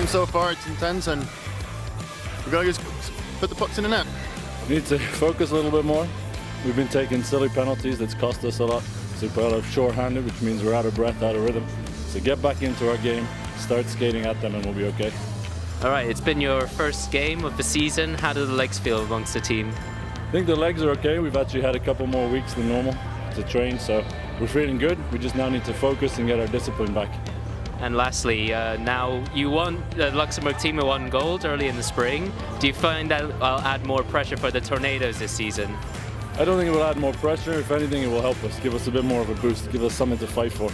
game so far. It's intense, and we gotta just put the pucks in the net. We need to focus a little bit more. We've been taking silly penalties that's cost us a lot. So we're out of short-handed, which means we're out of breath, out of rhythm. So get back into our game, start skating at them, and we'll be okay. All right, it's been your first game of the season. How do the legs feel amongst the team? I think the legs are okay. We've actually had a couple more weeks than normal to train, so we're feeling good. We just now need to focus and get our discipline back. And lastly, now you won, the Luxembourg team won gold early in the spring. Do you find that will add more pressure for the Tornadoes this season? I don't think it will add more pressure. If anything, it will help us, give us a bit more of a boost, give us something to fight for.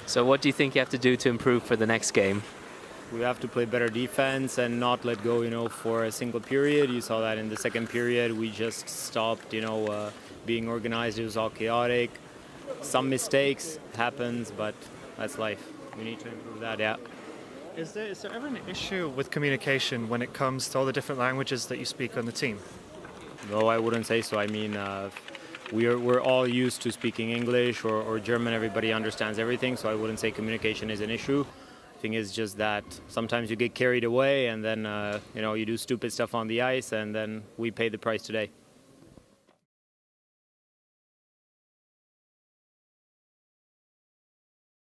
So what do you think you have to do to improve for the next game? We have to play better defense and not let go, for a single period. You saw that in the second period. We just stopped, being organized. It was all chaotic. Some mistakes happens, but that's life. We need to improve that, yeah. Is there ever an issue with communication when it comes to all the different languages that you speak on the team? No, I wouldn't say so. I mean, we're all used to speaking English or German. Everybody understands everything, so I wouldn't say communication is an issue. The thing is just that sometimes you get carried away and then you do stupid stuff on the ice, and then we pay the price today.